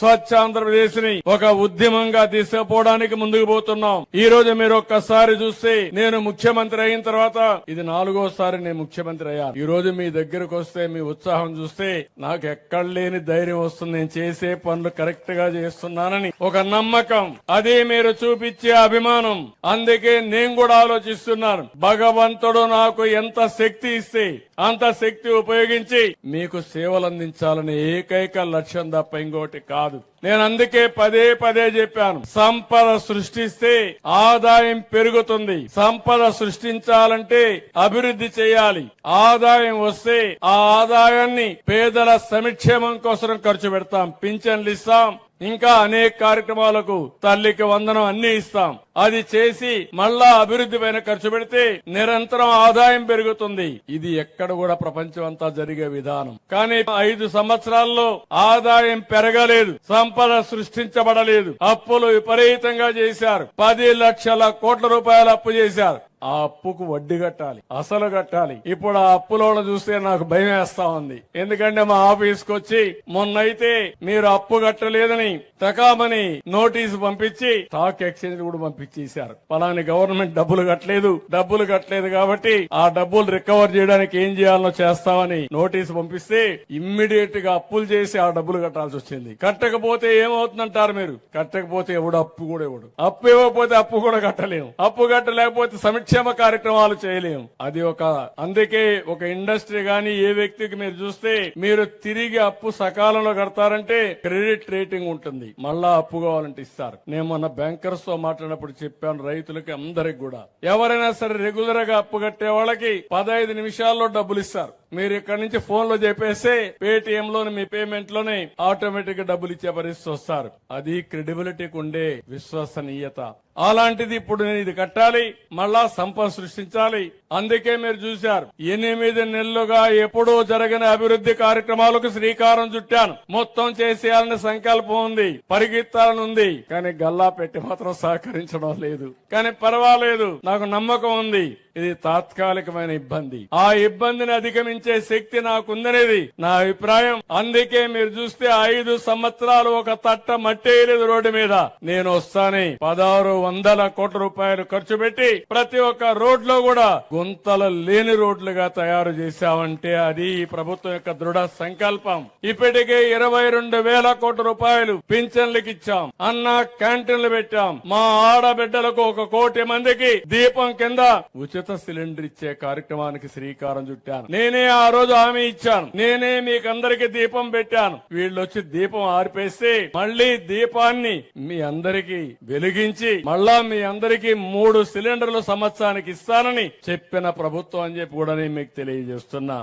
స్వచ్ఛ ఆంధ్రప్రదేశ్ ని ఒక ఉద్యమంగా తీసుకుపోవడానికి ముందుకు పోతున్నాం. ఈ రోజు మీరు ఒక్కసారి చూస్తే నేను ముఖ్యమంత్రి అయిన తర్వాత ఇది 4వ నేను ముఖ్యమంత్రి అయ్యాను. ఈ రోజు మీ దగ్గరకు వస్తే మీ ఉత్సాహం చూస్తే నాకు ఎక్కడ లేని ధైర్యం వస్తుంది. నేను చేసే పనులు కరెక్ట్ గా చేస్తున్నానని ఒక నమ్మకం, అదే మీరు చూపించే అభిమానం. అందుకే నేను కూడా ఆలోచిస్తున్నాను, భగవంతుడు నాకు ఎంత శక్తి ఇస్తే అంత శక్తి ఉపయోగించి మీకు సేవలు అందించాలని ఏకైక లక్ష్యం తప్ప ఇంకోటి కాదు. నేను అందుకే పదే పదే చెప్పాను, సంపద సృష్టిస్తే ఆదాయం పెరుగుతుంది. సంపద సృష్టించాలంటే అభివృద్ధి చేయాలి. ఆదాయం వస్తే ఆ ఆదాయాన్ని పేదల సంక్షేమం కోసం ఖర్చు పెడతాం. పింఛన్లు ఇస్తాం, ఇంకా అనేక కార్యక్రమాలకు తల్లికి వందనం అన్ని ఇస్తాం. అది చేసి మళ్ళా అభివృద్ధి పైన ఖర్చు పెడితే నిరంతరం ఆదాయం పెరుగుతుంది. ఇది ఎక్కడ కూడా ప్రపంచం అంతా జరిగే విధానం. కానీ 5 సంవత్సరాల్లో ఆదాయం పెరగలేదు, సంపద సృష్టించబడలేదు. అప్పులు విపరీతంగా చేశారు. 10 లక్షల కోట్ల రూపాయలు అప్పు చేశారు. ఆ అప్పుకు వడ్డీ కట్టాలి, అసలు కట్టాలి. ఇప్పుడు ఆ అప్పులోను చూస్తే నాకు భయం వేస్తా ఉంది. ఎందుకంటే మా ఆఫీస్కి వచ్చి మొన్నైతే మీరు అప్పు కట్టలేదని తకామని నోటీసు పంపించి స్టాక్ ఎక్స్చేంజ్ కూడా పంపించేశారు. పలాని గవర్నమెంట్ డబ్బులు కట్టలేదు కాబట్టి ఆ డబ్బులు రికవర్ చేయడానికి ఏం చేయాలో చేస్తామని నోటీసు పంపిస్తే ఇమ్మీడియట్ గా అప్పులు చేసి ఆ డబ్బులు కట్టాల్సి వచ్చింది. కట్టకపోతే ఏమవుతుందంటారు మీరు? కట్టకపోతే ఎవడు అప్పు కూడా ఇవ్వడు. అప్పు ఇవ్వకపోతే అప్పు కూడా కట్టలేము. అప్పు కట్టలేకపోతే సంక్షేమ కార్యక్రమాలు చేయలేము. అది అందుకే ఒక ఇండస్ట్రీ గాని ఏ వ్యక్తికి మీరు చూస్తే మీరు తిరిగి అప్పు సకాలంలో కడతారంటే క్రెడిట్ రేటింగ్ ఉంటుంది. మళ్ళా అప్పు కావాలంటే ఇస్తారు. నేను మొన్న బ్యాంకర్స్ తో మాట్లాడినప్పుడు చెప్పాను, రైతులకి అందరికి కూడా ఎవరైనా సరే రెగ్యులర్ గా అప్పు కట్టే వాళ్ళకి 15 నిమిషాల్లో డబ్బులు ఇస్తారు. మీరు ఇక్కడ నుంచి ఫోన్ లో చెప్పేస్తే పేటిఎం లోని మీ పేమెంట్ లోనే ఆటోమేటిక్ గా డబ్బులు ఇచ్చే పరిస్థితి వస్తారు. అది క్రెడిబిలిటీకి ఉండే విశ్వసనీయత. అలాంటిది ఇప్పుడు నేను ఇది కట్టాలి, మళ్ళా సంపద సృష్టించాలి. అందుకే మీరు చూశారు 8 నెలలుగా ఎప్పుడూ జరగని అభివృద్ధి కార్యక్రమాలకు శ్రీకారం చుట్టాను. మొత్తం చేసేయాలని సంకల్పం ఉంది, పరిగెత్తాలని ఉంది. కానీ గల్లా పెట్టి మాత్రం సహకరించడం లేదు. కానీ పర్వాలేదు, నాకు నమ్మకం ఉంది. ఇది తాత్కాలికమైన ఇబ్బంది. ఆ ఇబ్బందిని అధిగమించే శక్తి నాకుందనేది నా అభిప్రాయం. అందుకే మీరు చూస్తే 5 సంవత్సరాలు ఒక తట్ట మట్టేయలేదు రోడ్డు మీద. నేను వస్తానే 1600 కోట్ల రూపాయలు ఖర్చు పెట్టి ప్రతి ఒక్క రోడ్ లో కూడా గుంతలు లేని రోడ్లుగా తయారు చేశామంటే అది ఈ ప్రభుత్వం యొక్క దృఢ సంకల్పం. ఇప్పటికే 22,000 కోట్ల రూపాయలు పింఛన్లకు ఇచ్చాం. అన్న క్యాంటీన్లు పెట్టాం. మా ఆడబిడ్డలకు 1 కోటి మందికి దీపం కింద ఉచిత సిలిండర్ ఇచ్చే కార్యక్రమానికి శ్రీకారం చుట్టాను. నేనే ఆ రోజు హామీ ఇచ్చాను. నేనే మీకందరికి దీపం పెట్టాను. వీళ్ళు వచ్చి దీపం ఆర్పేస్తే మళ్లీ దీపాన్ని మీ అందరికి వెలిగించి మళ్ళా మీ అందరికి 3 సిలిండర్లు సంవత్సరానికి ఇస్తానని చెప్పిన ప్రభుత్వం అని చెప్పి కూడా నేను మీకు తెలియజేస్తున్నా.